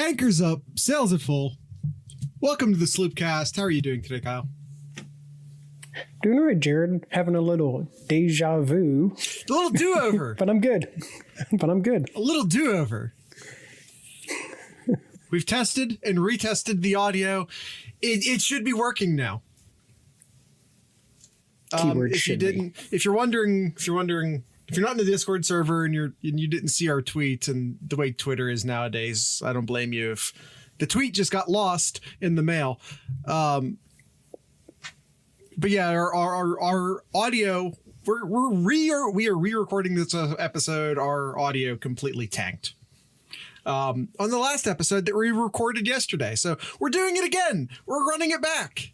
Anchors up, sails at full. Welcome to the Sloopcast. How are you doing today, Kyle? Doing all right, Jared. Having a little deja vu. A little do-over. But I'm good. A little do-over. We've tested and retested the audio. It should be working now. If you're wondering, if you're not in the Discord server and you didn't see our tweet, and the way Twitter is nowadays, I don't blame you if the tweet just got lost in the mail. But yeah, our audio, we are re-recording this episode. Our audio completely tanked on the last episode that we recorded yesterday. So we're doing it again. We're running it back.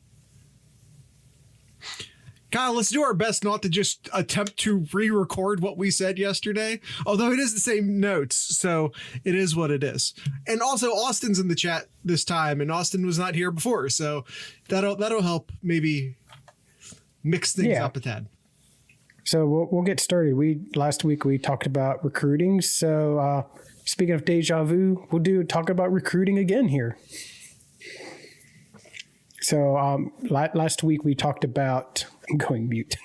Kyle, let's do our best not to just attempt to re-record what we said yesterday, although it is the same notes, so it is what it is. And also, Austin's in the chat this time, and Austin was not here before, so that'll help maybe mix things up a tad. So we'll get started. Last week we talked about recruiting, so speaking of deja vu, we'll talk about recruiting again here. So last week we talked about... I'm going mute.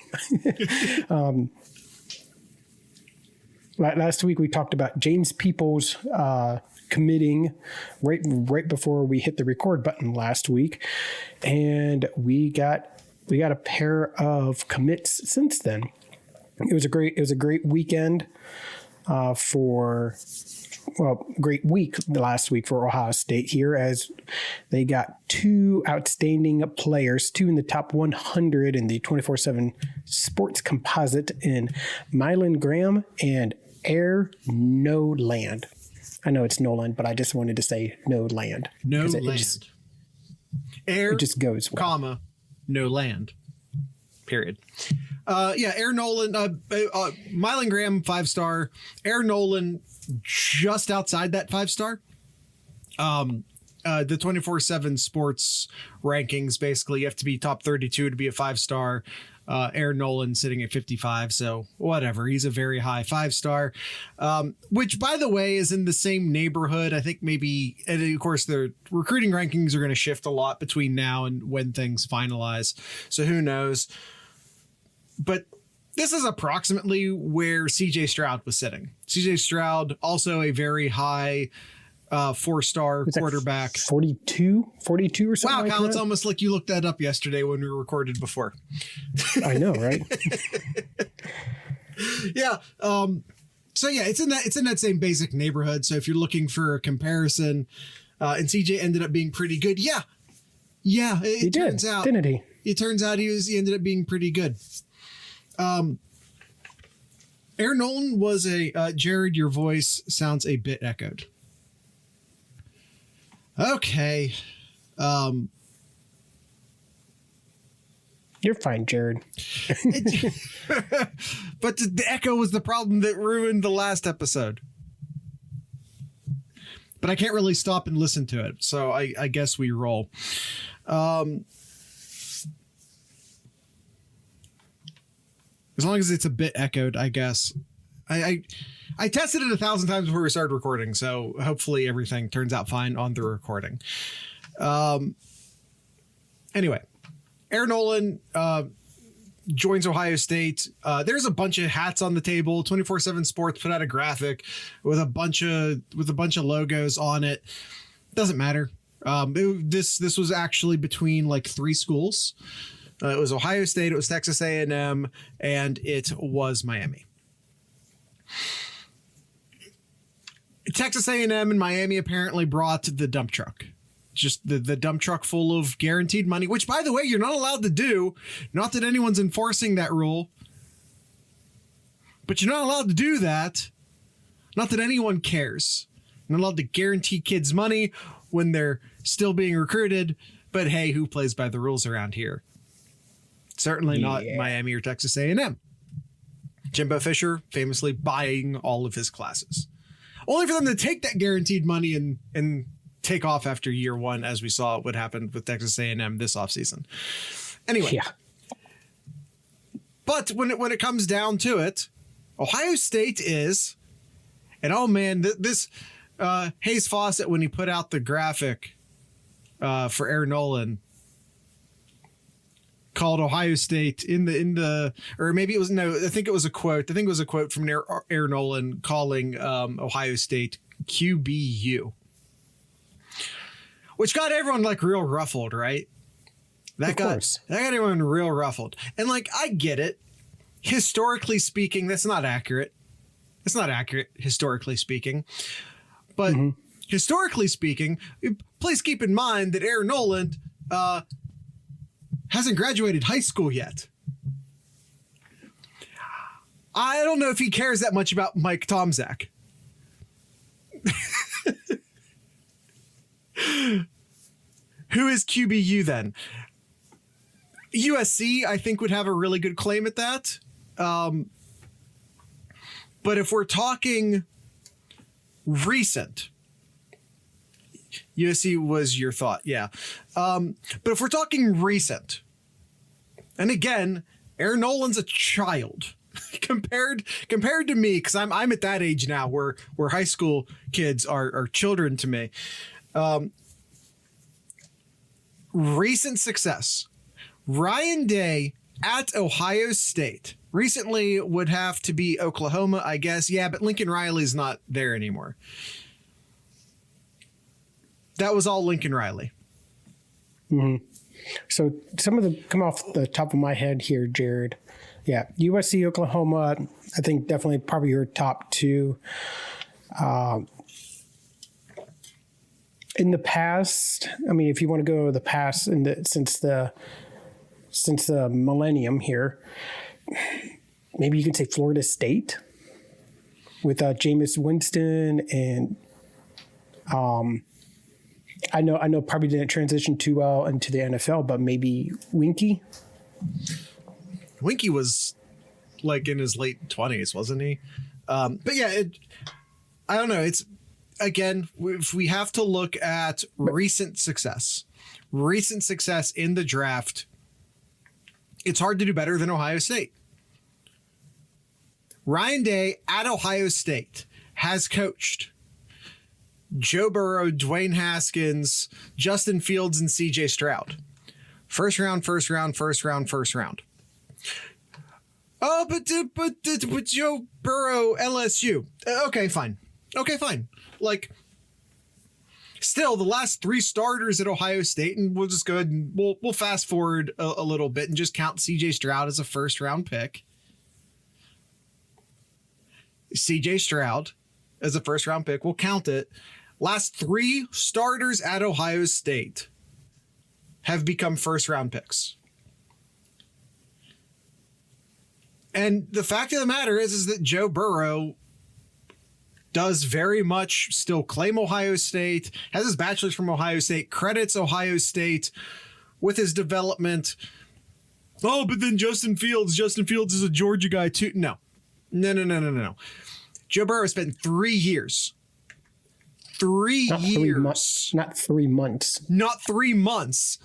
Last week we talked about James Peoples committing right before we hit the record button last week, and we got a pair of commits since then. It was a great weekend great week last week for Ohio State here, as they got two outstanding players, two in the top 100 in the 24/7 sports composite in Mylan Graham and Noland. I know it's Noland, but I just wanted to say Noland. Noland. It just goes well. Comma, no land. Period. Air Noland, Mylan Graham, 5-star. Air Noland, just outside that 5-star. The 24/7 sports rankings, basically, you have to be top 32 to be a 5-star. Air Noland sitting at 55, so whatever. He's a very high 5-star, which, by the way, is in the same neighborhood. I think maybe, and of course, the recruiting rankings are going to shift a lot between now and when things finalize, so who knows. But this is approximately where CJ Stroud was sitting. CJ Stroud, also a very high 4-star quarterback. 42 or something. Wow, Kyle, it's almost like you looked that up yesterday when we recorded before. I know, right? Yeah. So yeah, it's in that same basic neighborhood. So if you're looking for a comparison, and CJ ended up being pretty good. Yeah. It turns out, didn't he? It turns out he ended up being pretty good. Air Noland was Jared, your voice sounds a bit echoed. Okay. You're fine, Jared. But the echo was the problem that ruined the last episode. But I can't really stop and listen to it, so I guess we roll. As long as it's a bit echoed, I guess. I tested it 1,000 times before we started recording, so hopefully everything turns out fine on the recording. Anyway, Air Noland joins Ohio State. There's a bunch of hats on the table. 24/7 Sports put out a graphic with a bunch of logos on it. Doesn't matter. This was actually between like 3 schools. It was Ohio State, it was Texas A&M, and it was Miami. Texas A&M and Miami apparently brought the dump truck. Just the dump truck full of guaranteed money, which, by the way, you're not allowed to do. Not that anyone's enforcing that rule. But you're not allowed to do that. Not that anyone cares. You're not allowed to guarantee kids money when they're still being recruited. But hey, who plays by the rules around here? Certainly not Miami or Texas A&M. Jimbo Fisher famously buying all of his classes. Only for them to take that guaranteed money and take off after year one, as we saw what happened with Texas A&M this offseason. Anyway. Yeah. But when it comes down to it, Ohio State is, and oh man, this Hayes Fawcett, when he put out the graphic for Air Noland, called Ohio State in the or maybe it was, no, I think it was a quote. I think it was a quote from Air Noland calling Ohio State QBU, which got everyone like real ruffled, right? That got everyone real ruffled. And like, I get it. Historically speaking, that's not accurate. It's not accurate, historically speaking. But historically speaking, please keep in mind that Air Noland hasn't graduated high school yet. I don't know if he cares that much about Mike Tomczak. Who is QBU then? USC, I think, would have a really good claim at that. But if we're talking recent, USC was your thought, yeah. But if we're talking recent, and again, Air Noland's a child compared to me, because I'm at that age now where high school kids are children to me. Recent success. Ryan Day at Ohio State. Recently would have to be Oklahoma, I guess. Yeah, but Lincoln Riley's not there anymore. That was all Lincoln Riley. Mm-hmm. So some of them come off the top of my head here, Jared. Yeah, USC, Oklahoma, I think definitely probably your top two. In the past, I mean, if you want to go to the past since the millennium here, maybe you can say Florida State with Jameis Winston and I know probably didn't transition too well into the NFL, but maybe Winky. Winky was like in his late 20s, wasn't he? But yeah, I don't know. It's, again, if we have to look at recent success in the draft, it's hard to do better than Ohio State. Ryan Day at Ohio State has coached Joe Burrow, Dwayne Haskins, Justin Fields, and CJ Stroud. First round. Oh, but Joe Burrow, LSU. Okay, fine. Like, still, the last three starters at Ohio State, and we'll just go ahead and we'll fast forward a little bit and just count CJ Stroud as a first round pick. CJ Stroud as a first round pick. We'll count it. Last three starters at Ohio State have become first round picks. And the fact of the matter is that Joe Burrow does very much still claim Ohio State, has his bachelor's from Ohio State, credits Ohio State with his development. Oh, but then Justin Fields is a Georgia guy too. No. Joe Burrow spent 3 years. Not 3 months. Not 3 months.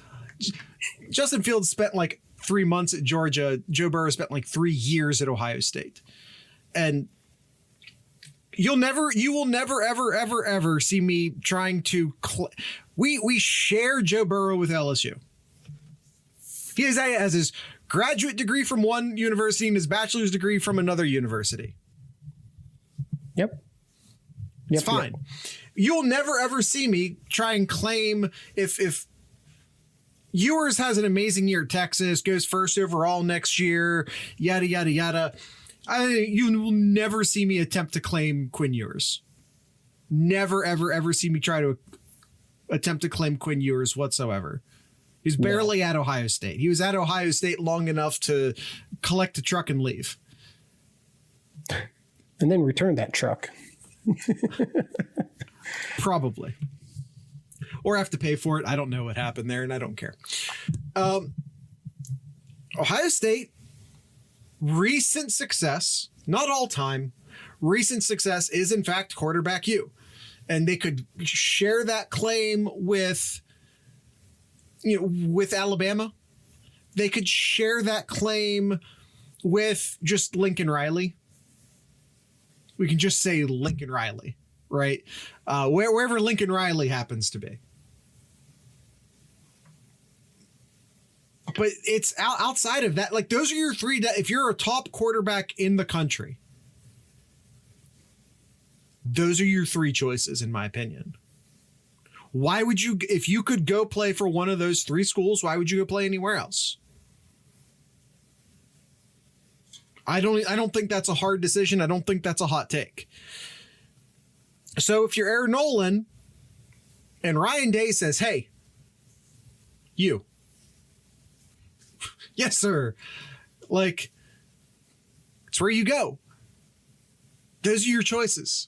Justin Fields spent like 3 months at Georgia. Joe Burrow spent like 3 years at Ohio State. And you will never, ever see me trying to. We share Joe Burrow with LSU. He has his graduate degree from one university and his bachelor's degree from another university. Yep. It's fine. Yep. You'll never, ever see me try and claim if Ewers has an amazing year at Texas, goes first overall next year, yada, yada, yada. You will never see me attempt to claim Quinn Ewers. Never, ever see me try to attempt to claim Quinn Ewers whatsoever. He's barely at Ohio State. He was at Ohio State long enough to collect a truck and leave. And then return that truck. Probably. Or have to pay for it. I don't know what happened there, and I don't care. Ohio State, recent success, not all time, recent success is in fact quarterback U. And they could share that claim with Alabama. They could share that claim with just Lincoln Riley. We can just say Lincoln Riley. right? Wherever Lincoln Riley happens to be. But it's outside of that. Like, those are your three. If you're a top quarterback in the country, those are your three choices, in my opinion. Why would you, if you could go play for one of those three schools, why would you go play anywhere else? I don't think that's a hard decision. I don't think that's a hot take. So if you're Aaron Noland and Ryan Day says, hey, you. Yes, sir. Like, it's where you go. Those are your choices.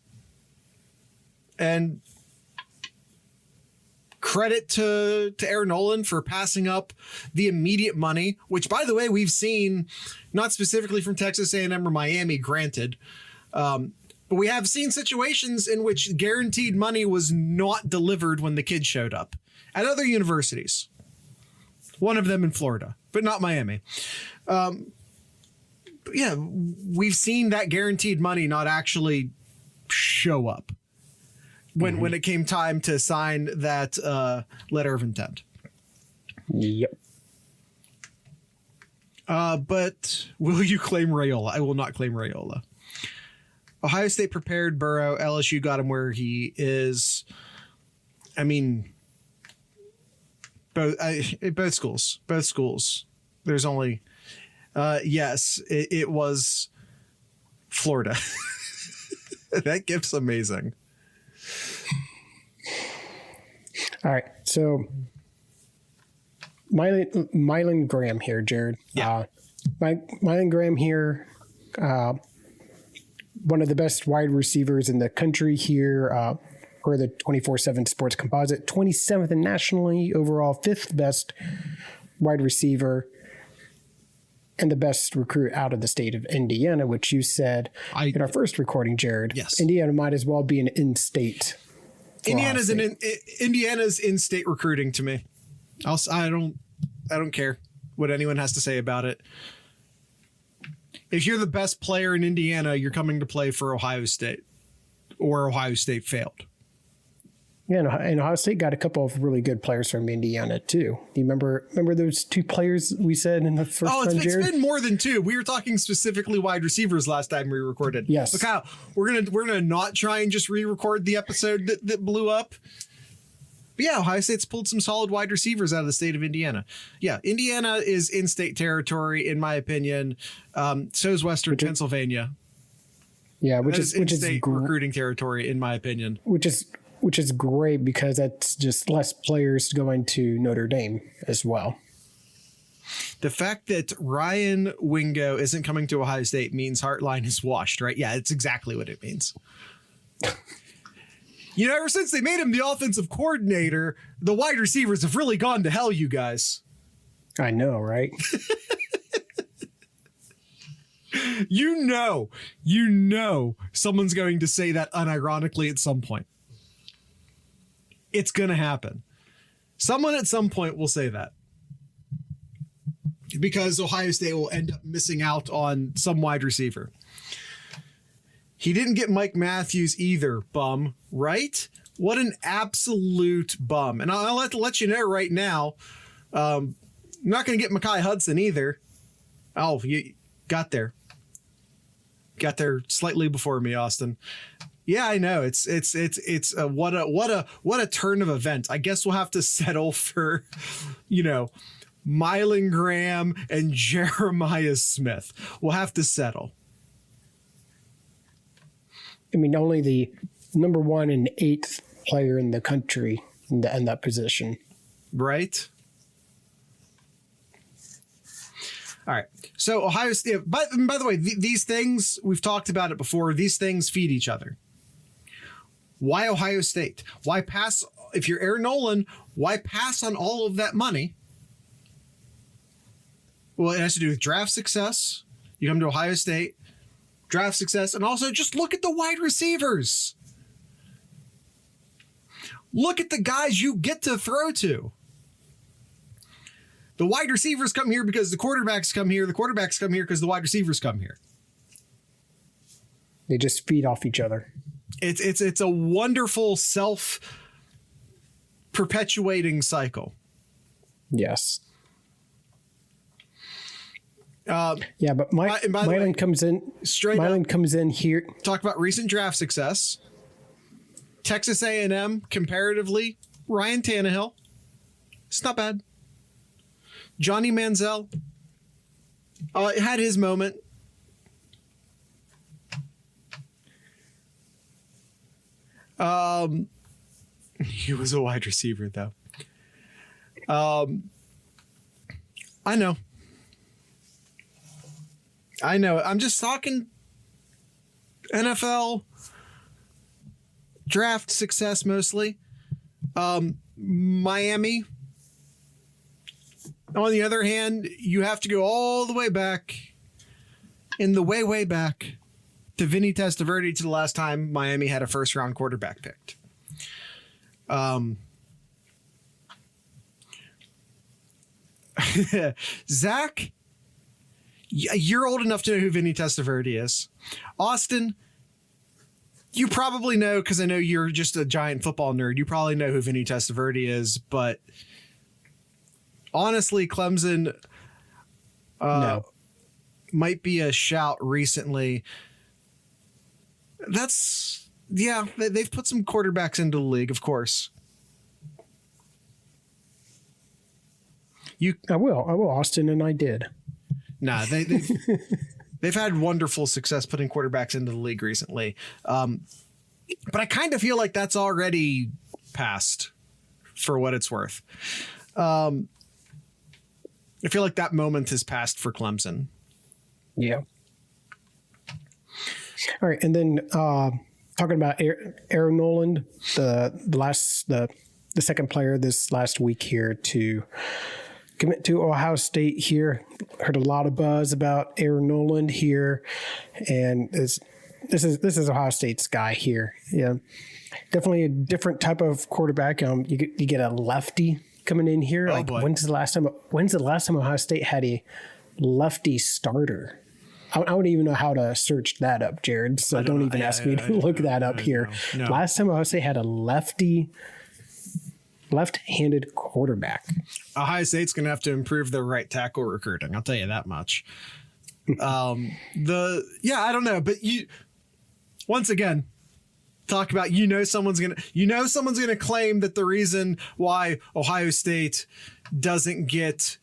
And credit to Aaron Noland for passing up the immediate money, which, by the way, we've seen, not specifically from Texas A&M or Miami, granted, but we have seen situations in which guaranteed money was not delivered when the kids showed up at other universities. One of them in Florida, but not Miami. But yeah, we've seen that guaranteed money not actually show up when it came time to sign that letter of intent. Yep. But will you claim Raiola? I will not claim Raiola. Ohio State prepared Burrow. LSU got him where he is. I mean, both schools. There's only, yes, it was Florida. That gift's amazing. All right, so Mylan Graham here, Jared. Yeah. Mylan Graham here, one of the best wide receivers in the country here, for the 24/7 Sports Composite, 27th nationally overall, 5th best wide receiver, and the best recruit out of the state of Indiana, which you said in our first recording, Jared. Yes. Indiana might as well be an in-state. Indiana's in-state recruiting to me. I don't care what anyone has to say about it. If you're the best player in Indiana, you're coming to play for Ohio State, or Ohio State failed. Yeah, and Ohio State got a couple of really good players from Indiana too. Do you remember those two players we said in the first time, Jared? It's been more than two. We were talking specifically wide receivers last time we recorded. Yes. But Kyle, we're gonna not try and just re-record the episode that blew up. But yeah, Ohio State's pulled some solid wide receivers out of the state of Indiana. Yeah, Indiana is in-state territory, in my opinion. So is Western Pennsylvania. Yeah, which is in-state recruiting territory, in my opinion. Which is great because that's just less players going to Notre Dame as well. The fact that Ryan Wingo isn't coming to Ohio State means Heartline is washed, right? Yeah, it's exactly what it means. You know, ever since they made him the offensive coordinator, the wide receivers have really gone to hell, you guys. I know, right? You know, someone's going to say that unironically at some point. It's going to happen. Someone at some point will say that. Because Ohio State will end up missing out on some wide receiver. He didn't get Mike Matthews either, bum, right? What an absolute bum. And I'll have to let you know right now, I'm not going to get Mekhi Hudson either. Oh, you got there. Got there slightly before me, Austin. Yeah, I know. It's what a turn of events. I guess we'll have to settle for, Mylan Graham and Jeremiah Smith. We'll have to settle. I mean, only the number 1 and 8th player in the country in that position. Right. All right. So Ohio State, by the way, these things, we've talked about it before. These things feed each other. Why Ohio State? Why pass? If you're Aaron Noland, why pass on all of that money? Well, it has to do with draft success. You come to Ohio State, draft success, and also just look at the wide receivers. Look at the guys you get to throw to. The wide receivers come here because the quarterbacks come here. The quarterbacks come here because the wide receivers come here. They just feed off each other. It's a wonderful self-perpetuating cycle. Yes. Yeah, but Mylan comes in straight Mylan up, comes in here. talk about recent draft success. Texas A&M comparatively, Ryan Tannehill. It's not bad. Johnny Manziel had his moment. He was a wide receiver, though. I know. I'm just talking NFL draft success mostly. Miami. On the other hand, you have to go all the way back, in the way back, to Vinny Testaverde, to the last time Miami had a first-round quarterback picked. Zach, you're old enough to know who Vinny Testaverde is. Austin, you probably know, because I know you're just a giant football nerd. You probably know who Vinny Testaverde is, but honestly, Clemson No. might be a shout recently. They've put some quarterbacks into the league, of course. I will, Austin, and I did. Nah, they've had wonderful success putting quarterbacks into the league recently. But I kind of feel like that's already passed, for what it's worth. I feel like that moment has passed for Clemson. Yeah. All right, and then talking about Aaron Noland, the second player this last week here to commit to Ohio State here. Heard a lot of buzz about Aaron Noland here, and this is Ohio State's guy here. Yeah, definitely a different type of quarterback. You get a lefty coming in here. Boy. When's the last time Ohio State had a lefty starter? I don't even know how to search that up, Jared. So don't even ask me to look that up here. No. Last time Ohio State had a left-handed quarterback. Ohio State's going to have to improve their right tackle recruiting. I'll tell you that much. I don't know, but once again, talk about, someone's going to claim that the reason why Ohio State doesn't get,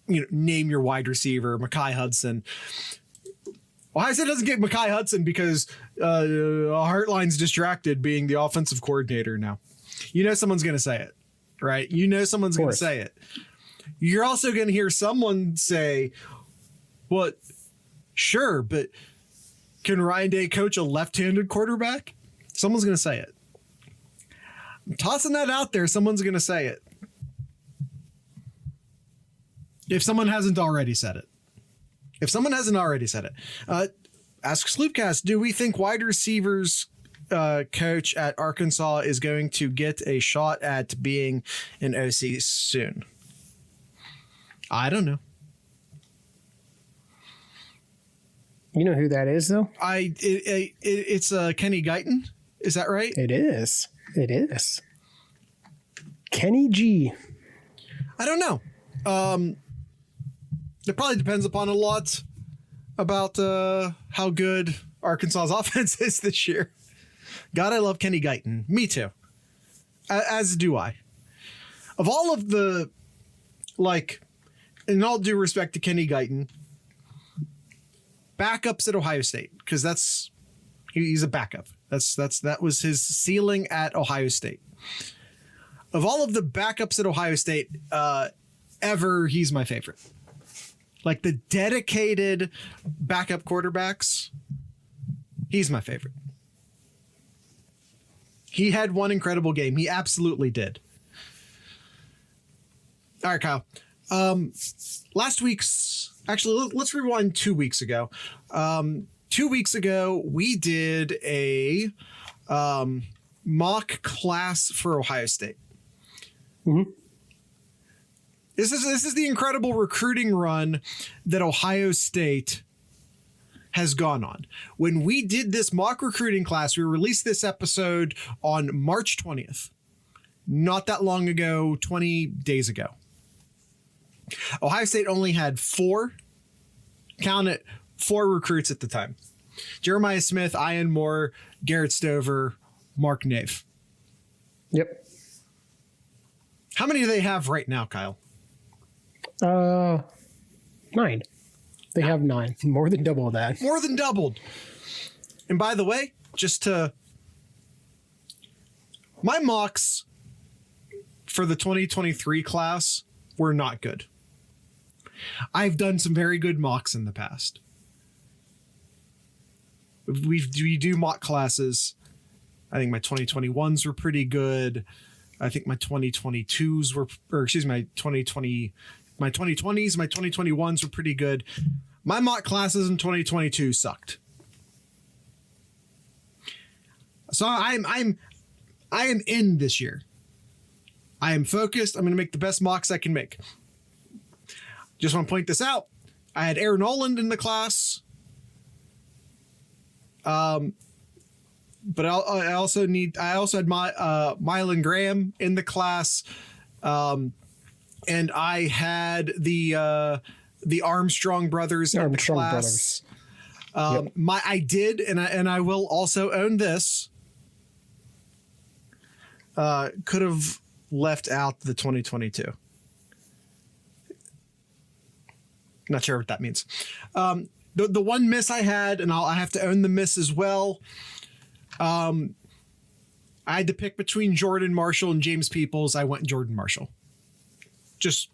name your wide receiver, Mekhi Hudson. Ohio State doesn't get Mekhi Hudson because Hartline's distracted being the offensive coordinator now. Someone's going to say it, right? Someone's going to say it. You're also going to hear someone say, "What? Sure, but can Ryan Day coach a left-handed quarterback?" Someone's going to say it. I'm tossing that out there. Someone's going to say it. If someone hasn't already said it. Ask Sloopcast, do we think wide receivers coach at Arkansas is going to get a shot at being an OC soon? I don't know. You know who that is, though? It's Kenny Guyton. Is that right? It is. Kenny G. I don't know. It probably depends upon a lot about how good Arkansas's offense is this year. God, I love Kenny Guyton. Me too. As do I. Of all of the, in all due respect to Kenny Guyton, backups at Ohio State, because he's a backup. That was his ceiling at Ohio State. Of all of the backups at Ohio State ever, he's my favorite. Like the dedicated backup quarterbacks, he's my favorite. He had one incredible game. He absolutely did. All right, Kyle. Let's rewind 2 weeks ago. 2 weeks ago, we did a mock class for Ohio State. Mm-hmm. This is the incredible recruiting run that Ohio State has gone on. When we did this mock recruiting class, we released this episode on March 20th. Not that long ago, 20 days ago. Ohio State only had four recruits at the time. Jeremiah Smith, Ian Moore, Garrett Stover, Mark Nave. Yep. How many do they have right now, Kyle? 9. They have 9. More than double that. More than doubled. And by the way, my mocks for the 2023 class were not good. I've done some very good mocks in the past. We do mock classes. I think my 2021s were pretty good. I think my 2022s were, or excuse me, my 2020s, my 2021s were pretty good. My mock classes in 2022 sucked. So I am in this year. I am focused. I'm going to make the best mocks I can make. Just want to point this out. I had Noland in the class. But I also had my Mylan Graham in the class. And I had the Armstrong brothers in the class. Yep. I did, and I will also own this. Could have left out the 2022. Not sure what that means. The one miss I had, and I have to own the miss as well. I had to pick between Jordan Marshall and James Peoples. I went Jordan Marshall. Just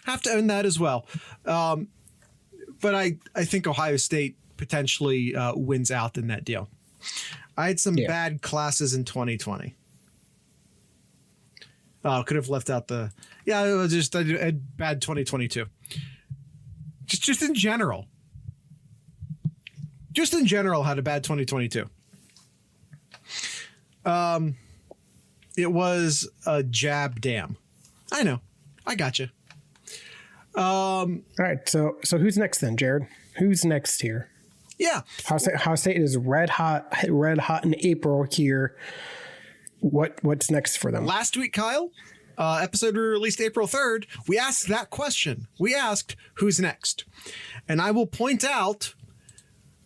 have to own that as well. But I think Ohio State potentially wins out in that deal. I had some bad classes in 2020. Could have left out I had bad 2022. Just in general. Just in general had a bad 2022. It was a jab dam. I know. I got you. All right. So who's next then, Jared? Who's next here? Yeah. Ohio State is red hot in April here. What's next for them? Last week, Kyle, episode we released April 3rd, we asked that question. We asked who's next. And I will point out,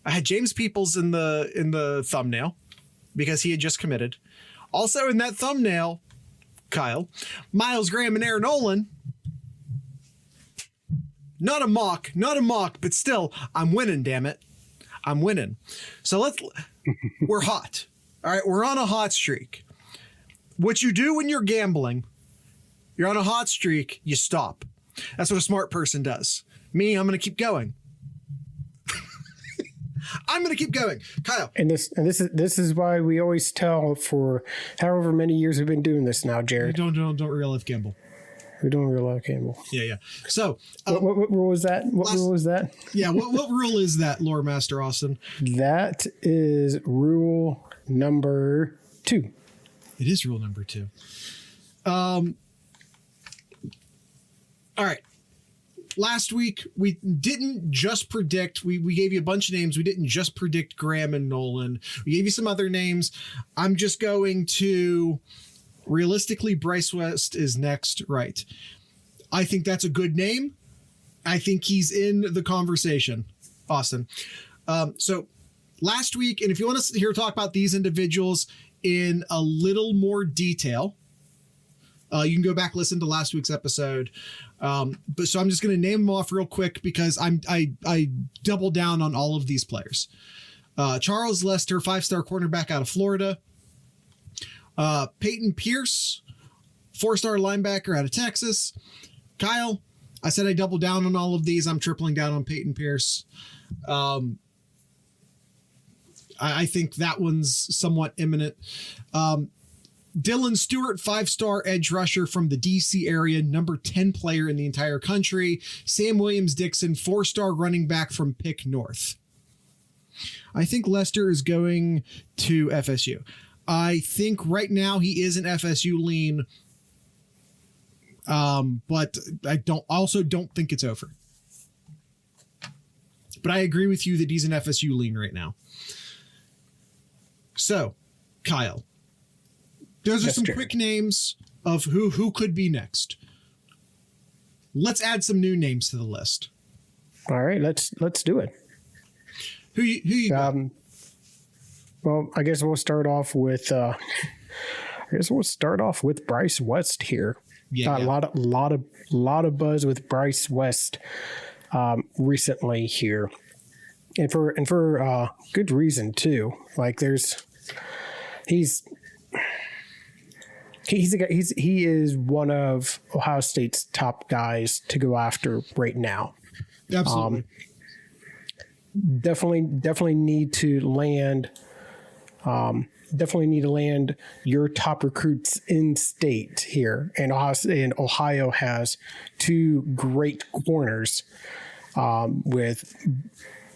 I had James Peoples in the thumbnail because he had just committed. Also in that thumbnail, Kyle, Miles Graham and Noland. Not a mock, but still, I'm winning, damn it. I'm winning. So we're hot. All right, we're on a hot streak. What you do when you're gambling, you're on a hot streak, you stop. That's what a smart person does. Me, I'm going to keep going. I'm going to keep going. Kyle. And this is why we always tell for however many years we've been doing this now, Jared. Don't real life gamble. We're doing real life gamble. Yeah. So what rule is that? Rule is that? Yeah. What rule is that, Lore Master Austin? That is rule number 2. It is rule number 2. All right. Last week, we didn't just predict. We gave you a bunch of names. We didn't just predict Graham and Noland. We gave you some other names. I'm just going to realistically, Bryce West is next. Right. I think that's a good name. I think he's in the conversation, Austin. So last week, and if you want to hear talk about these individuals in a little more detail, you can go back, listen to last week's episode. But so I'm just going to name them off real quick because I double down on all of these players. Charles Lester, 5-star cornerback out of Florida. Peyton Pierce, 4-star linebacker out of Texas. Kyle, I said I double down on all of these. I'm tripling down on Peyton Pierce. I think that one's somewhat imminent. Dylan Stewart, 5-star edge rusher from the DC area, number 10 player in the entire country. Sam Williams-Dixon, 4-star running back from Pick North. I think Lester is going to FSU. I think right now he is an FSU lean, but I don't think it's over. But I agree with you that he's an FSU lean right now. So, Kyle, those are some quick names of who could be next. Let's add some new names to the list. All right, let's do it. Who you got? Well, I guess we'll start off with Bryce West here. Yeah, A lot of buzz with Bryce West recently here, and for good reason too. Like he is one of Ohio State's top guys to go after right now. Absolutely. Definitely need to land. Definitely need to land your top recruits in state here. And Ohio has two great corners with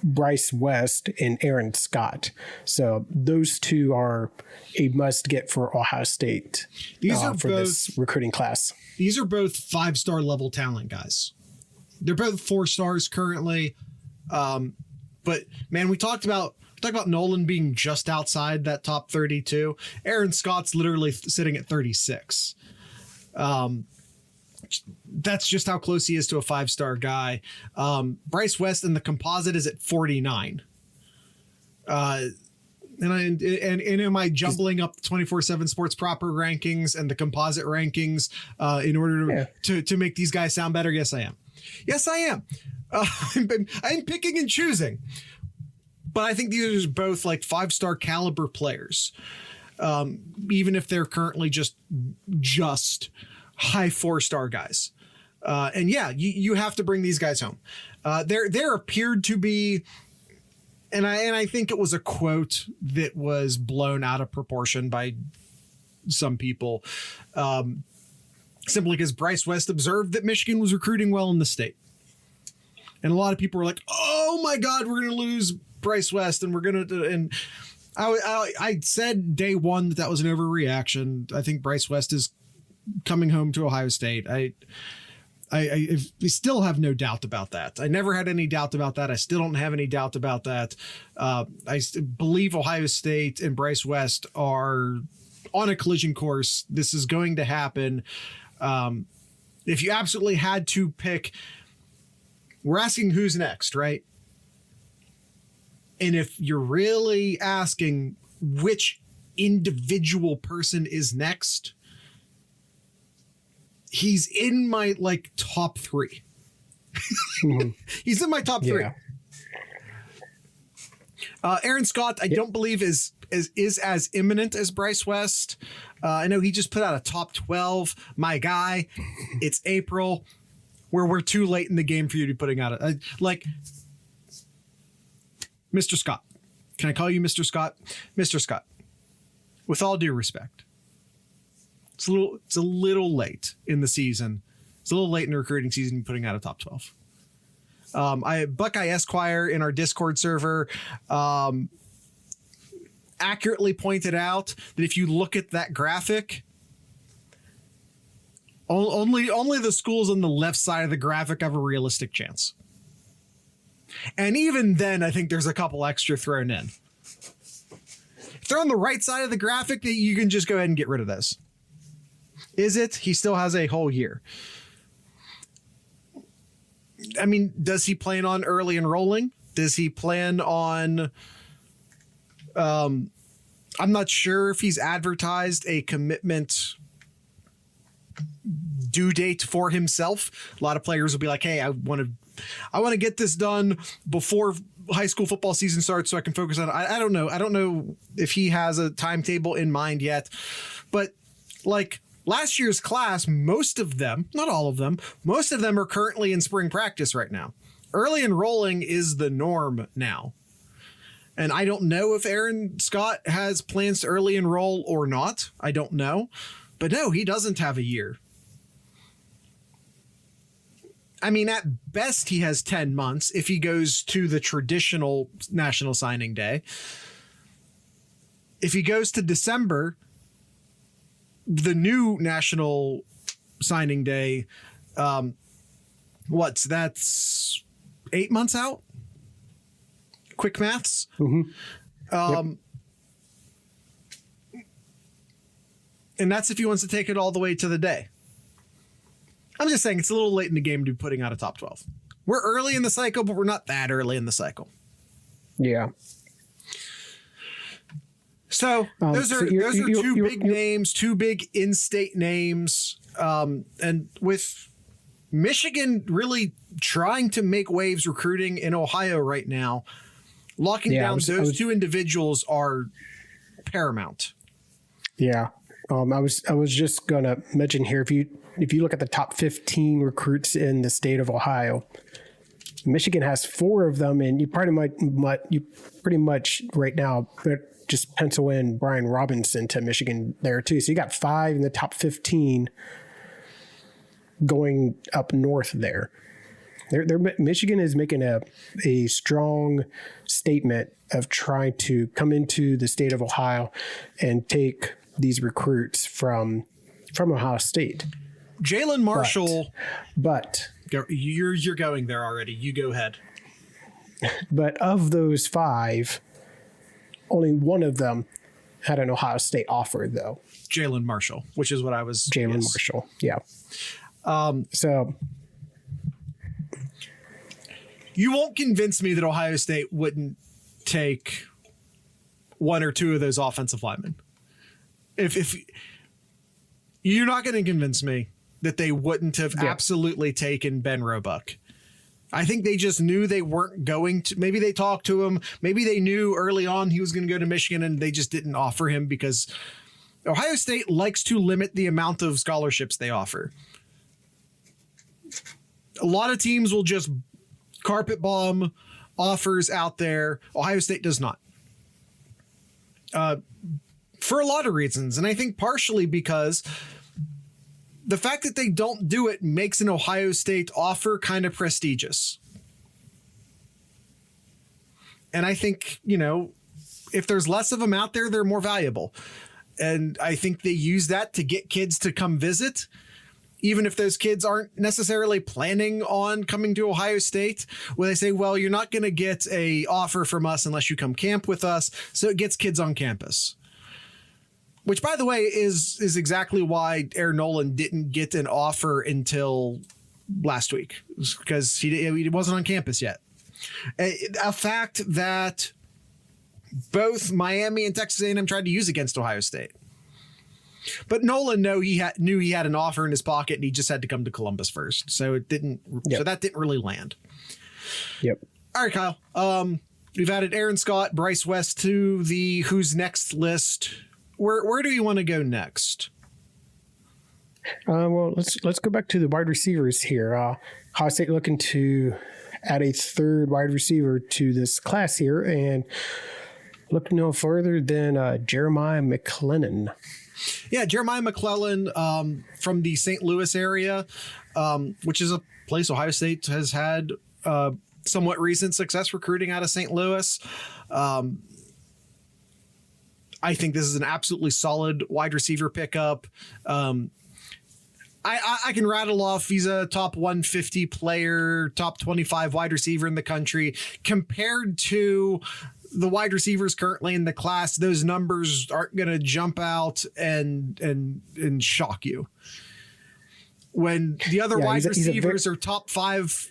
Bryce West and Aaron Scott. So those two are a must get for Ohio State this recruiting class. These are both 5-star level talent guys. They're both 4 stars currently. But man, we talked about Noland being just outside that top 32. Aaron Scott's literally sitting at 36. That's just how close he is to a 5-star guy. Bryce West in the composite is at 49. And am I jumbling up 24/7 Sports proper rankings and the composite rankings in order to make these guys sound better? Yes, I am. I'm picking and choosing. But I think these are both like 5-star caliber players, even if they're currently just high 4-star guys. And yeah, you have to bring these guys home. There appeared to be, and I think it was a quote that was blown out of proportion by some people, simply because Bryce West observed that Michigan was recruiting well in the state. And a lot of people were like, oh my God, we're going to lose Bryce West. And we're going to, and I said day one that was an overreaction. I think Bryce West is coming home to Ohio State. I still have no doubt about that. I never had any doubt about that. I still don't have any doubt about that. I believe Ohio State and Bryce West are on a collision course. This is going to happen. If you absolutely had to pick, we're asking who's next, right? And if you're really asking which individual person is next, he's in my top 3. He's in my top 3. Aaron Scott, I don't believe is as imminent as Bryce West. I know he just put out a top 12. My guy, it's April. We're too late in the game for you to be putting out Mr. Scott. Can I call you Mr. Scott? Mr. Scott, with all due respect, it's a little late in the season. It's a little late in the recruiting season putting out a top 12. Buckeye Esquire in our Discord server accurately pointed out that if you look at that graphic, only the schools on the left side of the graphic have a realistic chance. And even then, I think there's a couple extra thrown in. If they're on the right side of the graphic, you can just go ahead and get rid of this. Is it? He still has a whole year. I mean, does he plan on early enrolling? Does he plan on... I'm not sure if he's advertised a commitment due date for himself. A lot of players will be like, hey, I want to get this done before high school football season starts so I can focus on it. I don't know. I don't know if he has a timetable in mind yet, but last year's class, most of them, not all of them, most of them are currently in spring practice right now. Early enrolling is the norm now. And I don't know if Aaron Scott has plans to early enroll or not. I don't know. But no, he doesn't have a year. I mean, at best, he has 10 months if he goes to the traditional National Signing Day. If he goes to December, the new National Signing Day, that's 8 months out? quick maths. Yep. And that's if he wants to take it all the way to the day. I'm just saying it's a little late in the game to be putting out a top 12. We're early in the cycle, but we're not that early in the cycle. Yeah. So those are two big names, two big in-state names. And with Michigan really trying to make waves recruiting in Ohio right now, locking down those two individuals are paramount. Yeah. I was just gonna mention here, if you look at the top 15 recruits in the state of Ohio, Michigan has 4 of them, and you pretty much right now just pencil in Brian Robinson to Michigan there too. So you got 5 in the top 15 going up north there. Michigan is making a strong statement of trying to come into the state of Ohio and take these recruits from Ohio State. Jalen Marshall, but you're going there already. You go ahead. But of those 5, only one of them had an Ohio State offer, though. Jalen Marshall, which is what I was. Marshall, yeah. So you won't convince me that Ohio State wouldn't take 1 or 2 of those offensive linemen. If you're not going to convince me that they wouldn't have absolutely taken Ben Roebuck. I think they just knew they weren't going to. Maybe they talked to him. Maybe they knew early on he was going to go to Michigan and they just didn't offer him because Ohio State likes to limit the amount of scholarships they offer. A lot of teams will just carpet bomb offers out there. Ohio State does not. For a lot of reasons. And I think partially because the fact that they don't do it makes an Ohio State offer kind of prestigious. And I think, if there's less of them out there, they're more valuable. And I think they use that to get kids to come visit, even if those kids aren't necessarily planning on coming to Ohio State, where they say, well, you're not going to get a offer from us unless you come camp with us. So it gets kids on campus. Which, by the way, is exactly why Noland didn't get an offer until last week, because he wasn't on campus yet. A fact that both Miami and Texas A&M tried to use against Ohio State. But Noland knew he had an offer in his pocket, and he just had to come to Columbus first. So it didn't. Yep. So that didn't really land. Yep. All right, Kyle. We've added Aaron Scott, Bryce West to the Who's Next list. Where do you want to go next? Well, let's go back to the wide receivers here. Ohio State looking to add a 3rd wide receiver to this class here, and look no further than Jeremiah McClellan. Yeah, Jeremiah McClellan from the St. Louis area, which is a place Ohio State has had somewhat recent success recruiting out of St. Louis. I think this is an absolutely solid wide receiver pickup. I can rattle off. He's a top 150 player, top 25 wide receiver in the country. Compared to the wide receivers currently in the class, those numbers aren't going to jump out and shock you. When the other wide receivers are top 5,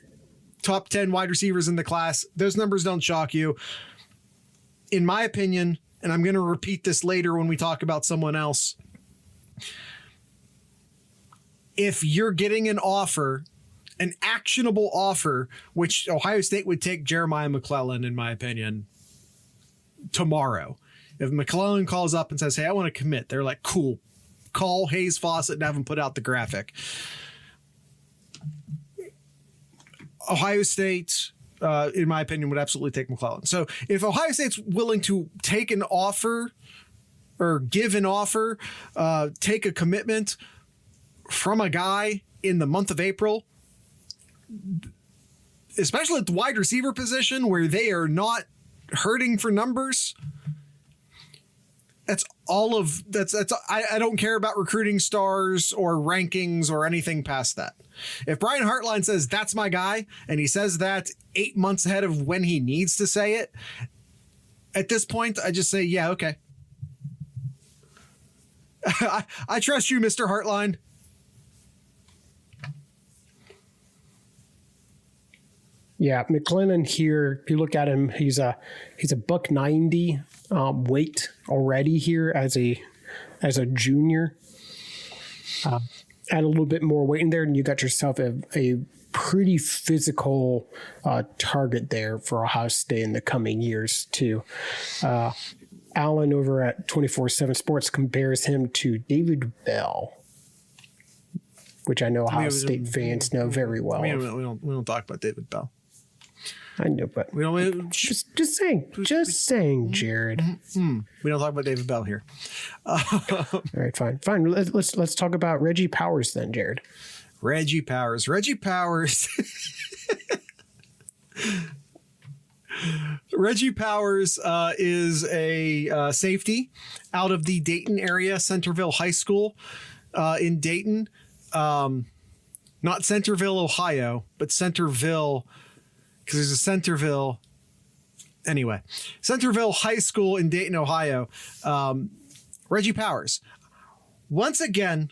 top 10 wide receivers in the class, those numbers don't shock you. In my opinion, and I'm going to repeat this later when we talk about someone else, if you're getting an offer, an actionable offer, which Ohio State would take Jeremiah McClellan, in my opinion, tomorrow. If McClellan calls up and says, hey, I want to commit, they're like, cool. Call Hayes Fawcett and have him put out the graphic. Ohio State, in my opinion, would absolutely take McClellan. So if Ohio State's willing to take an offer or give an offer, take a commitment from a guy in the month of April, especially at the wide receiver position where they are not hurting for numbers, that's all of that's I don't care about recruiting stars or rankings or anything past that. If Brian Hartline says that's my guy, and he says that 8 months ahead of when he needs to say it, at this point, I just say, yeah, okay. I trust you, Mr. Hartline. Yeah, McClellan here, if you look at him, he's a $190 weight already here as a junior. Add a little bit more weight in there, and you got yourself a pretty physical target there for Ohio State in the coming years too. Allen over at 24/7 Sports compares him to David Bell, which I know Ohio State fans know very well. We don't talk about David Bell. I know, but we don't. Just saying, Jared. We don't talk about David Bell here. All right, fine. Let's talk about Reggie Powers then, Jared. Reggie Powers. Reggie Powers is a safety out of the Dayton area, Centerville High School in Dayton. Not Centerville, Ohio, but Centerville, because there's a Centerville. Anyway, Centerville High School in Dayton, Ohio. Reggie Powers. Once again,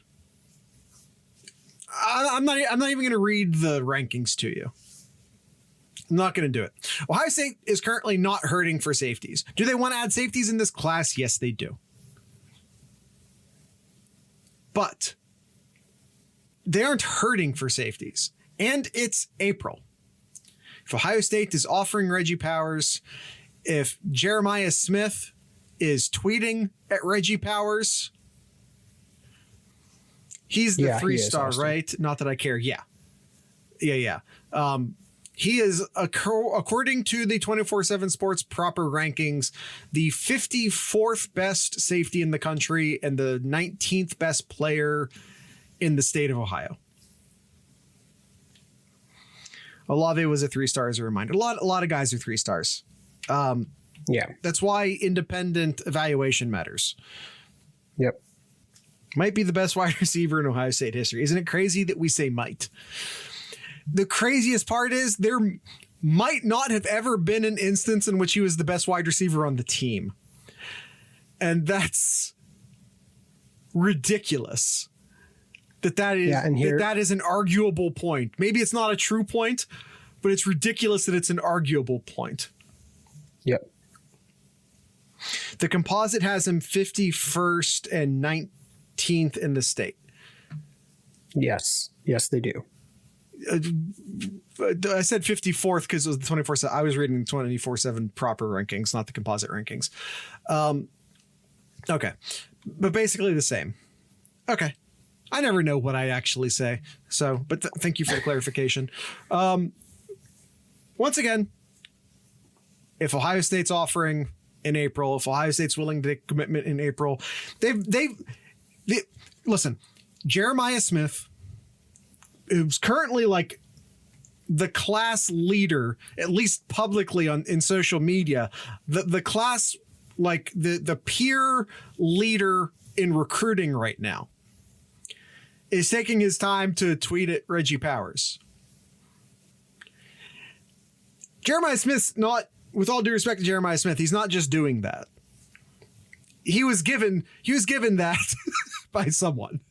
I'm not even going to read the rankings to you. I'm not going to do it. Ohio State is currently not hurting for safeties. Do they want to add safeties in this class? Yes, they do. But they aren't hurting for safeties. And it's April. If Ohio State is offering Reggie Powers, if Jeremiah Smith is tweeting at Reggie Powers, he's the 3-star, right? Not that I care. Yeah. He is, according to the 24/7 Sports proper rankings, the 54th best safety in the country and the 19th best player in the state of Ohio. Olave was a 3-star as a reminder. A lot of guys are 3 stars. That's why independent evaluation matters. Yep. Might be the best wide receiver in Ohio State history. Isn't it crazy that we say might? The craziest part is there might not have ever been an instance in which he was the best wide receiver on the team. And that's ridiculous. That is an arguable point. Maybe it's not a true point, but it's ridiculous that it's an arguable point. Yep. The composite has him 51st and 19th in the state. Yes, they do. I said 54th because it was the 24/7. I was reading the 24/7 proper rankings, not the composite rankings. Okay, but basically the same. Okay. I never know what I actually say. So, but thank you for the clarification. Once again, if Ohio State's offering in April, if Ohio State's willing to take commitment in April, they listen, Jeremiah Smith, who's currently like the class leader, at least publicly in social media, the class, like the peer leader in recruiting right now, is taking his time to tweet at Reggie Powers. Jeremiah Smith's not, with all due respect to Jeremiah Smith, he's not just doing that. He was given that by someone.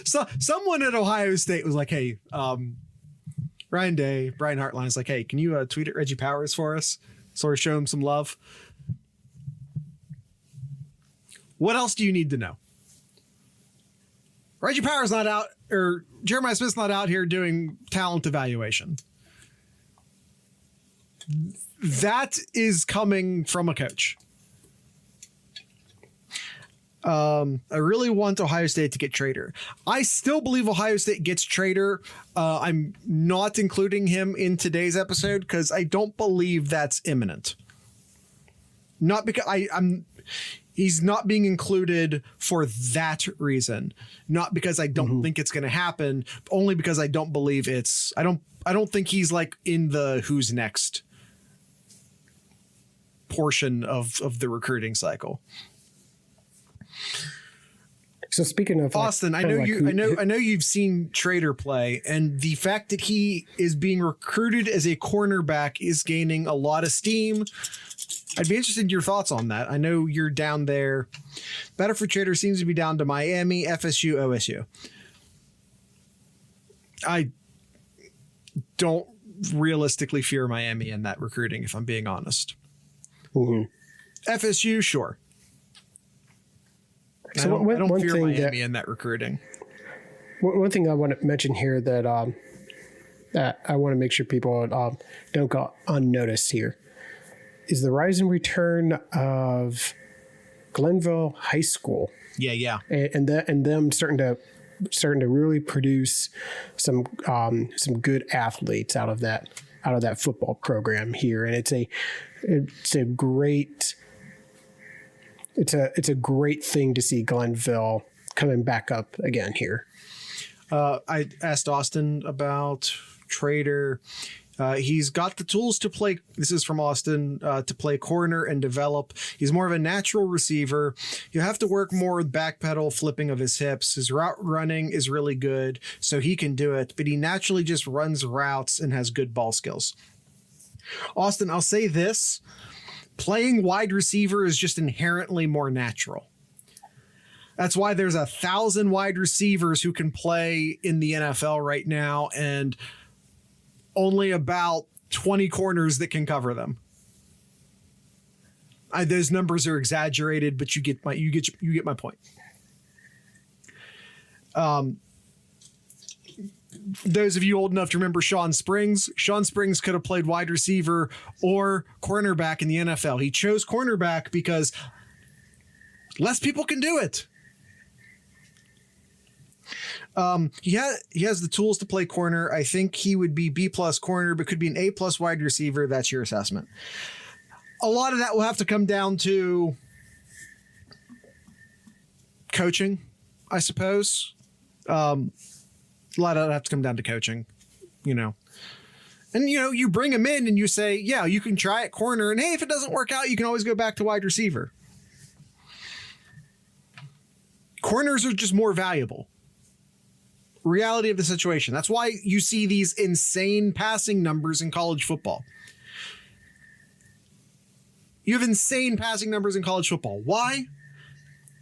So someone at Ohio State was like, hey, Brian Hartline's like, hey, can you tweet at Reggie Powers for us? Sort of show him some love. What else do you need to know? Reggie Powers not out, or Jeremiah Smith's not out here doing talent evaluation. That is coming from a coach. I really want Ohio State to get Trader. I still believe Ohio State gets Trader. I'm not including him in today's episode because I don't believe that's imminent. Not because he's not being included for that reason. Not because I don't think it's going to happen, only because I don't believe I don't think he's like in the who's next portion of the recruiting cycle. So speaking of Austin, I know I know you've seen Trader play, and the fact that he is being recruited as a cornerback is gaining a lot of steam. I'd be interested in your thoughts on that. I know you're down there. Better for Trader seems to be down to Miami, FSU, OSU. I don't realistically fear Miami in that recruiting, if I'm being honest. Mm-hmm. FSU, sure. So I don't fear Miami that, in that recruiting. One thing I want to mention here that that I want to make sure people don't go unnoticed here is the rise and return of Glenville High School. Yeah. And them starting to really produce some good athletes out of that football program here, and it's a great thing to see Glenville coming back up again here. I asked Austin about Trader. He's got the tools to play. This is from Austin, to play corner and develop. He's more of a natural receiver. You have to work more with back pedal flipping of his hips. His route running is really good, so he can do it, but he naturally just runs routes and has good ball skills. Austin, I'll say this. Playing wide receiver is just inherently more natural. That's why there's 1,000 wide receivers who can play in the NFL right now, and only about 20 corners that can cover them. Those numbers are exaggerated, but you get my point. Those of you old enough to remember Sean Springs could have played wide receiver or cornerback in the NFL. He chose cornerback because less people can do it. He has the tools to play corner. I think he would be B+ corner, but could be an A+ wide receiver. That's your assessment. A lot of that will have to come down to coaching, I suppose. A lot of that have to come down to coaching, and you bring him in and you say, yeah, you can try at corner, and hey, if it doesn't work out, you can always go back to wide receiver. Corners are just more valuable. Reality of the situation. That's why you see these insane passing numbers in college football. You have insane passing numbers in college football. Why?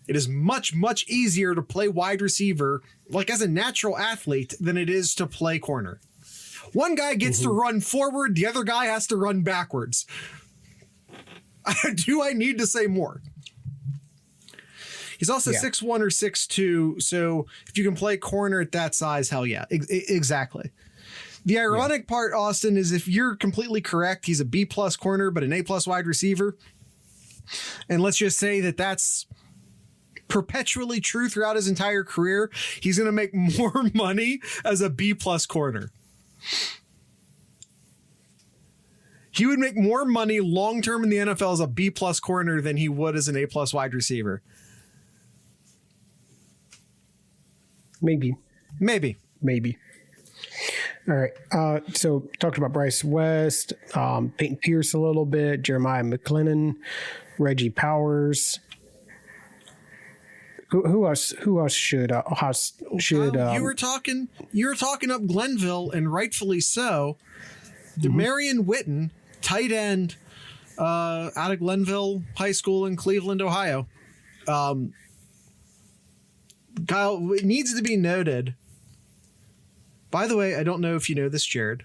It is much, much easier to play wide receiver, like as a natural athlete, than it is to play corner. One guy gets to run forward, the other guy has to run backwards. Do I need to say more? He's also 6'1" or 6'2", so if you can play corner at that size, hell yeah. Exactly. The ironic part, Austin, is if you're completely correct, he's a B+ corner, but an A+ wide receiver. And let's just say that that's perpetually true throughout his entire career. He's going to make more money as a B+ corner. He would make more money long-term in the NFL as a B+ corner than he would as an A+ wide receiver. Maybe. All right. So talked about Bryce West, Peyton Pierce a little bit, Jeremiah McLennan, Reggie Powers. Who else should you were talking up Glenville, and rightfully so. Demarion Witten, tight end, out of Glenville High School in Cleveland, Ohio. Kyle, it needs to be noted. By the way, I don't know if you know this, Jared.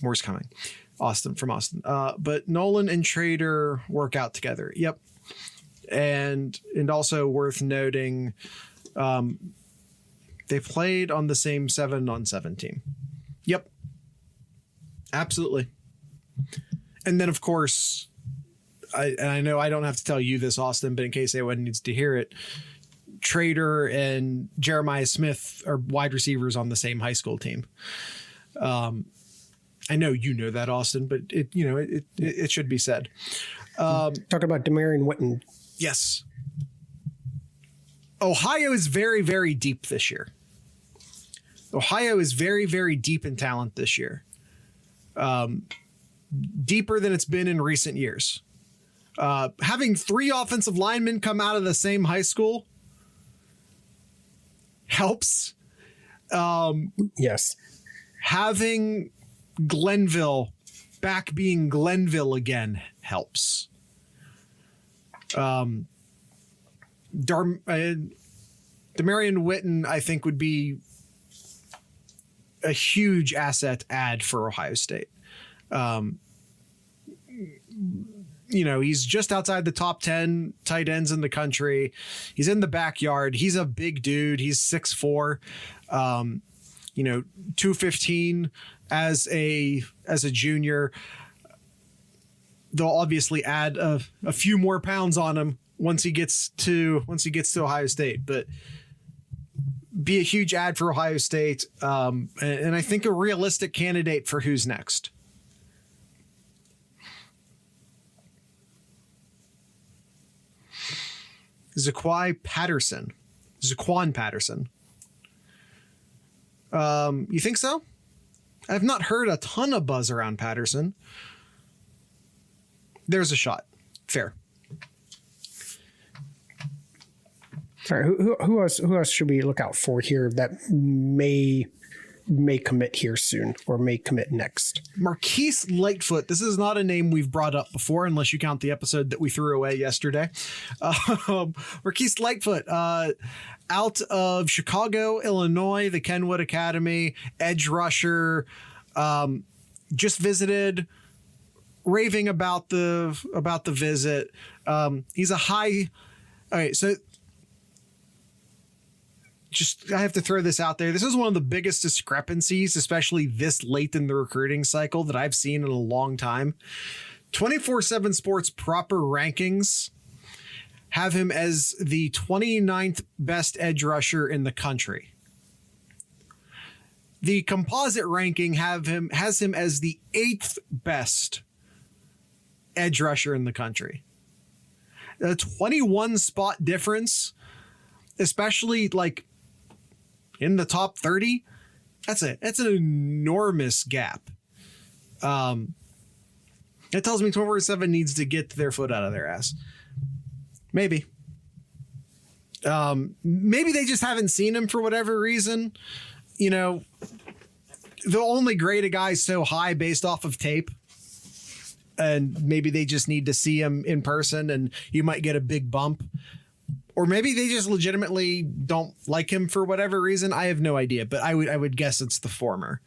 More's coming. From Austin. But Noland and Trader work out together. Yep. And also worth noting, they played on the same 7-on-7 team. Yep. Absolutely. And then, of course, I know I don't have to tell you this, Austin, but in case anyone needs to hear it, Trader and Jeremiah Smith are wide receivers on the same high school team. I know you know that, Austin, but it should be said. Talk about Demarion Witten. Yes. Ohio is very, very deep this year. Ohio is very, very deep in talent this year. Deeper than it's been in recent years. Having 3 offensive linemen come out of the same high school helps. Yes. Having Glenville back being Glenville again helps. Demarion Witten, I think, would be a huge asset add for Ohio State. He's just outside the top 10 tight ends in the country. He's in the backyard. He's a big dude. He's 6'4", 215 as a junior. They'll obviously add a few more pounds on him once he gets to Ohio State, but be a huge add for Ohio State. And I think a realistic candidate for who's next. Zaquan Patterson. You think so? I've not heard a ton of buzz around Patterson. There's a shot. Fair. All right, who else should we look out for here that may commit here soon or may commit next? Marquise Lightfoot. This is not a name we've brought up before, unless you count the episode that we threw away yesterday. Marquise Lightfoot, out of Chicago, Illinois, the Kenwood Academy, edge rusher, just visited, raving about the visit. He's a high. All right, so I have to throw this out there. This is one of the biggest discrepancies, especially this late in the recruiting cycle, that I've seen in a long time. 24/7 Sports proper rankings have him as the 29th best edge rusher in the country. The composite ranking has him as the 8th best edge rusher in the country. A 21 spot difference, especially like in the top 30, that's an enormous gap. It tells me 24/7 needs to get their foot out of their ass. Maybe they just haven't seen him for whatever reason. They'll only grade a guy so high based off of tape. And maybe they just need to see him in person and you might get a big bump. Or maybe they just legitimately don't like him for whatever reason. I have no idea, but I would guess it's the former.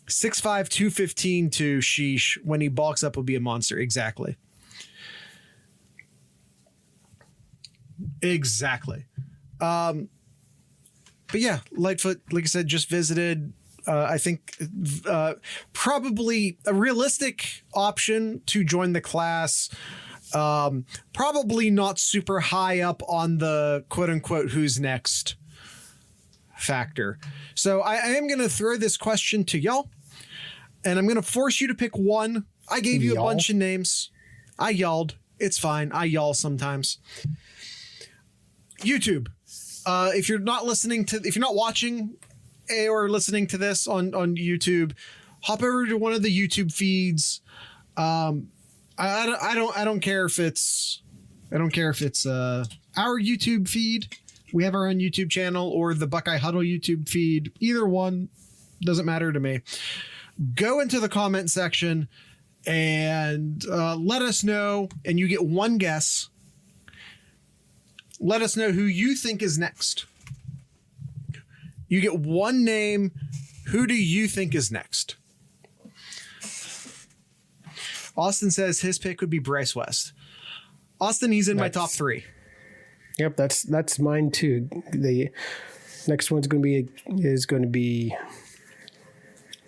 6'5", 215 to sheesh. When he bulks up, will be a monster. Exactly. But yeah, Lightfoot, like I said, just visited. I think probably a realistic option to join the class. Probably not super high up on the quote unquote who's next factor. So I am going to throw this question to y'all, and I'm going to force you to pick one. I gave you a bunch of names. I yelled. It's fine. I y'all sometimes. YouTube. If you're not watching or listening to this on YouTube, hop over to one of the YouTube feeds. I don't care if it's our YouTube feed. We have our own YouTube channel, or the Buckeye Huddle YouTube feed. Either one doesn't matter to me. Go into the comment section and let us know, and you get one guess. Let us know who you think is next. You get one name. Who do you think is next? Austin says his pick would be Bryce West. Austin, he's in my top 3. Yep, that's mine too. The next one's going to be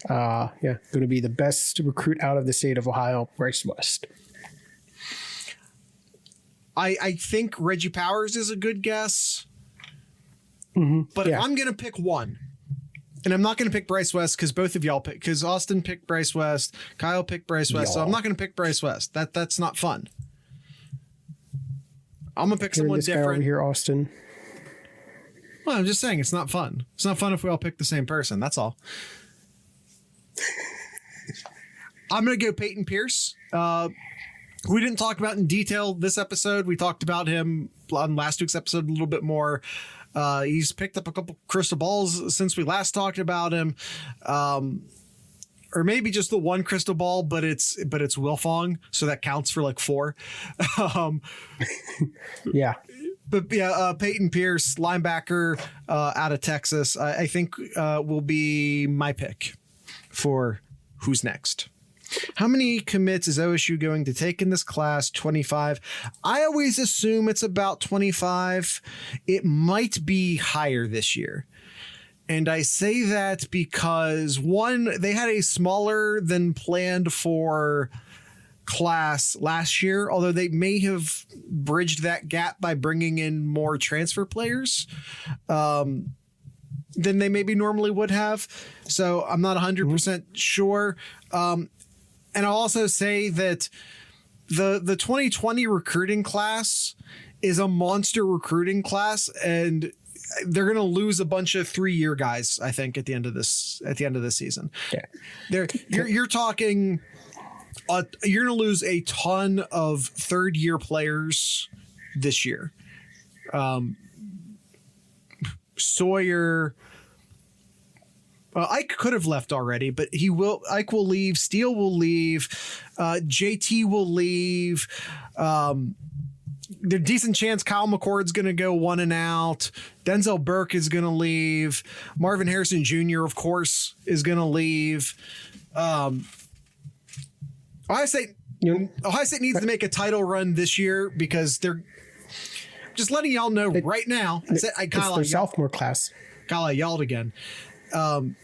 the best recruit out of the state of Ohio, Bryce West. I think Reggie Powers is a good guess. Mm-hmm. But I'm going to pick one. And I'm not going to pick Bryce West because both of y'all pick. Because Austin picked Bryce West, Kyle picked Bryce West, so I'm not going to pick Bryce West. That's not fun. I'm going to pick someone different. Guy over here, Austin. Well, I'm just saying it's not fun. It's not fun if we all pick the same person. That's all. I'm going to go Peyton Pierce. We didn't talk about in detail this episode. We talked about him on last week's episode a little bit more. He's picked up a couple crystal balls since we last talked about him. Or maybe just the one crystal ball, but it's Wilfong, so that counts for like 4. Yeah. But yeah, Peyton Pierce, linebacker out of Texas, I think will be my pick for who's next. How many commits is OSU going to take in this class? 25. I always assume it's about 25. It might be higher this year. And I say that because, one, they had a smaller than planned for class last year, although they may have bridged that gap by bringing in more transfer players than they maybe normally would have. So I'm not 100% sure. And I'll also say that the 2020 recruiting class is a monster recruiting class, and they're going to lose a bunch of 3-year guys, I think, at the end of this season. Yeah. You're talking, you're going to lose a ton of 3rd-year players this year. Sawyer, Ike could have left already, but Ike will leave. Steele will leave. JT will leave. There's a decent chance Kyle McCord's going to go 1 and out. Denzel Burke is going to leave. Marvin Harrison Jr., of course, is going to leave. Ohio State needs to make a title run this year because they're just letting y'all know right now. It's their sophomore class. Kyle, I yelled again. Well,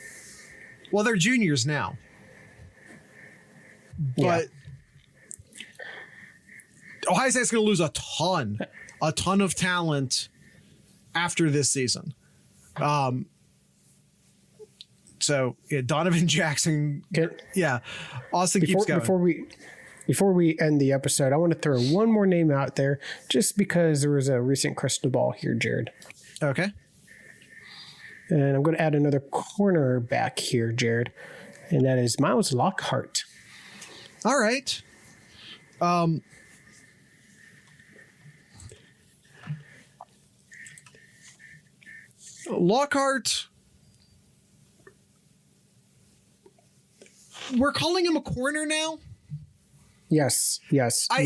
they're juniors now. But Ohio State's going to lose a ton of talent after this season. So yeah, Donovan Jackson. Austin keeps going. Before we end the episode, I want to throw one more name out there just because there was a recent crystal ball here, Jared. Okay. And I'm going to add another cornerback here, Jared, and that is Miles Lockhart. All right. Lockhart, we're calling him a corner now? Yes, we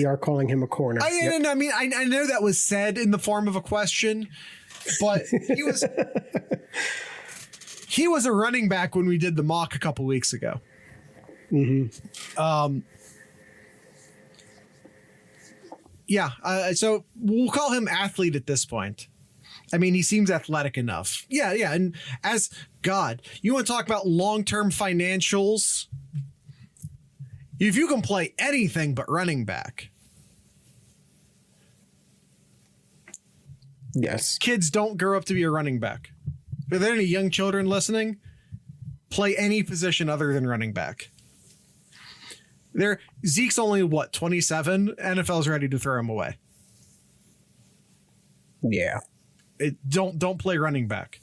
are calling him a corner. I mean, I know that was said in the form of a question, but he was a running back when we did the mock a couple weeks ago. Mm-hmm. So we'll call him athlete at this point. I mean, he seems athletic enough. Yeah. And you want to talk about long-term financials? If you can play anything but running back. Yes. Kids don't grow up to be a running back. Are there any young children listening? Play any position other than running back. Zeke's only 27? NFL's ready to throw him away. Yeah. Don't play running back.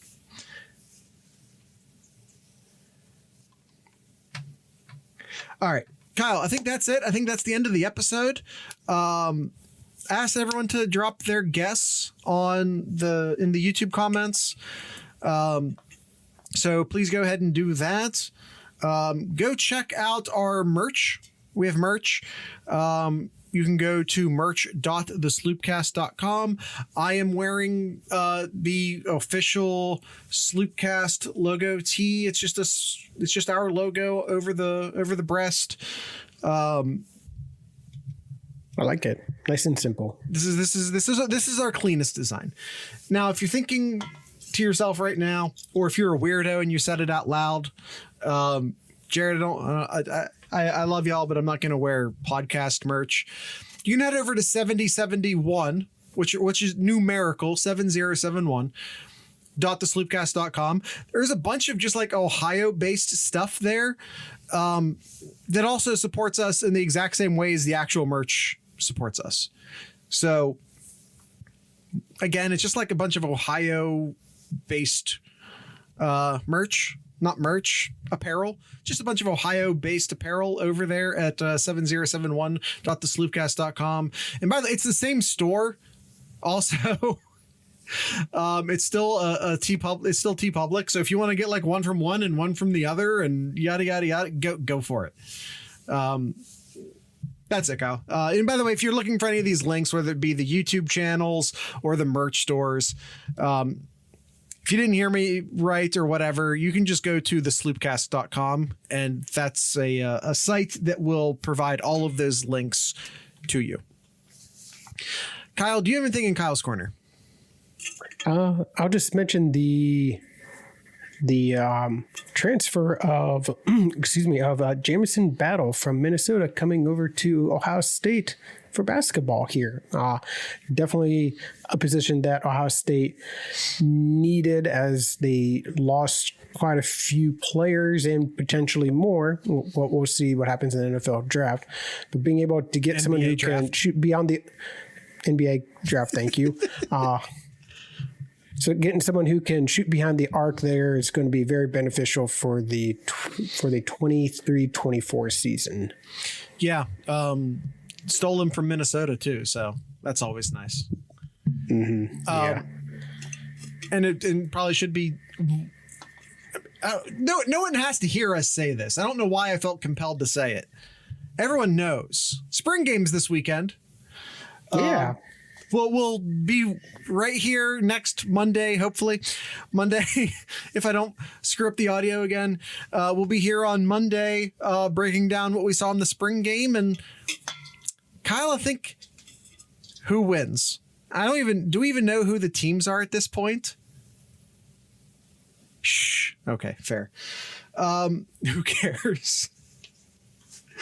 All right, Kyle, I think that's it. I think that's the end of the episode. Ask everyone to drop their guess in the YouTube comments. So please go ahead and do that. Go check out our merch. We have merch. You can go to merch.thesloopcast.com. I am wearing the official Sloopcast logo tee. It's just our logo over the breast. I like it. Nice and simple. This is our cleanest design. Now, if you're thinking to yourself right now, or if you're a weirdo and you said it out loud, Jared, I love y'all, but I'm not going to wear podcast merch. You can head over to 7071, which is numerical 7071.thesloopcast.com. There's a bunch of just like Ohio-based stuff there that also supports us in the exact same way as the actual merch supports us. So again, it's just like a bunch of Ohio-based merch. Not merch, apparel, just a bunch of Ohio-based apparel over there at 7071.thesloopcast.com. And by the way, it's the same store also. It's still it's still T Public. So if you want to get like one from one and one from the other and yada yada yada, go for it. That's it, Kyle. And by the way, if you're looking for any of these links, whether it be the YouTube channels or the merch stores, if you didn't hear me right or whatever, you can just go to thesloopcast.com, and that's a site that will provide all of those links to you. Kyle, do you have anything in Kyle's Corner? I'll just mention the transfer of Jamison Battle from Minnesota coming over to Ohio State for basketball here. Definitely a position that Ohio State needed, as they lost quite a few players and potentially more. We'll see what happens in the NFL draft. But being able to get someone who can shoot beyond the NBA draft, thank you. So getting someone who can shoot behind the arc there is going to be very beneficial for the 23-24 season. Yeah. Stole him from Minnesota too, so that's always nice. Mm-hmm. Yeah. And it probably should be. No one has to hear us say this. I don't know why I felt compelled to say it. Everyone knows spring games this weekend. Yeah. We'll be right here next Monday, hopefully. Monday, if I don't screw up the audio again. We'll be here on Monday breaking down what we saw in the spring game. And Kyle, I think, who wins? Do we even know who the teams are at this point? Shh. Okay, fair. Who cares?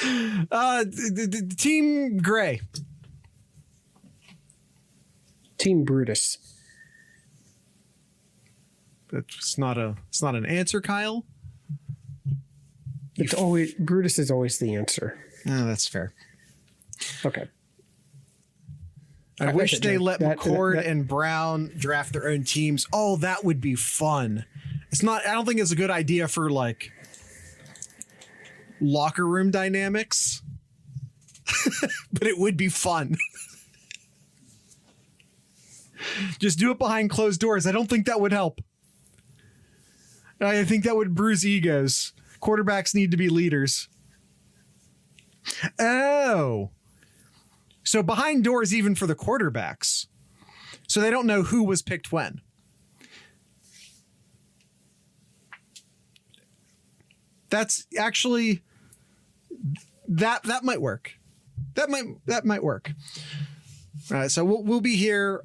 The Team Gray. Team Brutus. It's not an answer, Kyle. It's always Brutus is always the answer. Oh, that's fair. Okay. I wish they let McCord and Brown draft their own teams. Oh, that would be fun. I don't think it's a good idea for like locker room dynamics, but it would be fun. Just do it behind closed doors. I don't think that would help. I think that would bruise egos. Quarterbacks need to be leaders. Oh. So behind doors even for the quarterbacks. So they don't know who was picked when. That's actually that might work. That might work. All right, so we'll be here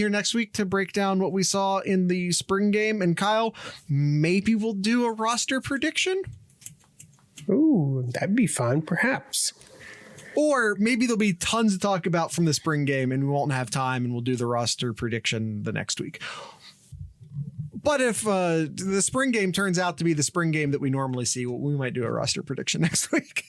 next week to break down what we saw in the spring game. And Kyle, maybe we'll do a roster prediction. Ooh, that'd be fun, perhaps. Or maybe there'll be tons to talk about from the spring game and we won't have time and we'll do the roster prediction the next week. But if the spring game turns out to be the spring game that we normally see, we might do a roster prediction next week.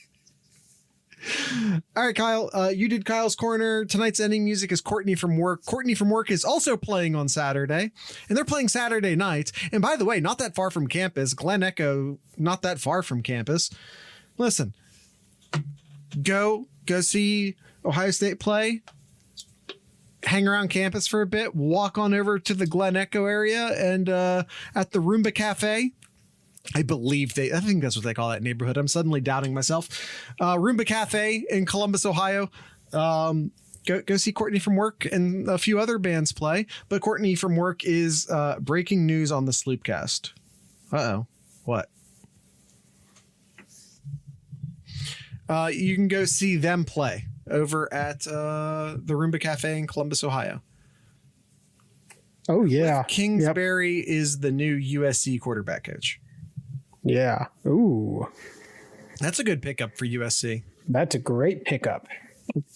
All right, Kyle, you did Kyle's Corner. Tonight's ending music is Courtney from Work. Courtney from Work is also playing on Saturday, and they're playing Saturday night. And by the way, not that far from campus. Glen Echo, not that far from campus. Listen, go see Ohio State play. Hang around campus for a bit. Walk on over to the Glen Echo area and at the Roomba Cafe. I think that's what they call that neighborhood. I'm suddenly doubting myself. Roomba Cafe in Columbus, Ohio. Go see Courtney from Work and a few other bands play. But Courtney from Work is breaking news on the Sloopcast. Uh-oh. What? You can go see them play over at the Roomba Cafe in Columbus, Ohio. Oh, yeah. Kingsbury is the new USC quarterback coach. Yeah. Ooh. That's a good pickup for USC. That's a great pickup.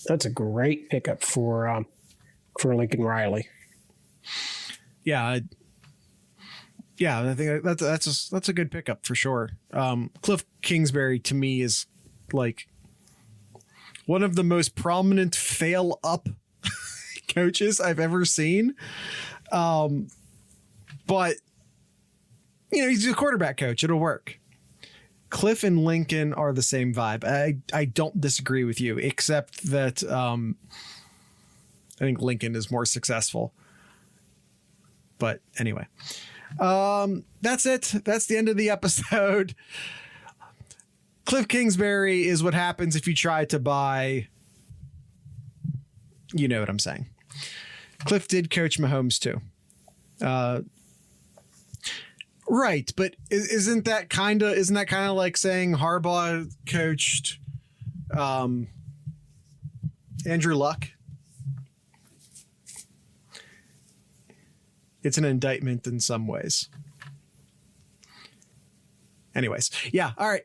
That's a great pickup for Lincoln Riley. Yeah. I think that's a good pickup for sure. Cliff Kingsbury to me is like one of the most prominent fail up coaches I've ever seen. But he's a quarterback coach. It'll work. Cliff and Lincoln are the same vibe. I don't disagree with you, except that I think Lincoln is more successful. But anyway, that's it. That's the end of the episode. Cliff Kingsbury is what happens if you try to buy. You know what I'm saying. Cliff did coach Mahomes too. Right, but isn't that kind of like saying Harbaugh coached Andrew Luck? It's an indictment in some ways. Anyways, yeah, all right.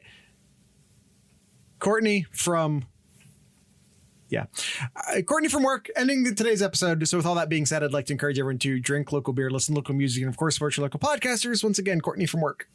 Courtney from work, ending today's episode. So with all that being said, I'd like to encourage everyone to drink local beer, listen to local music, and of course, support your local podcasters. Once again, Courtney from work.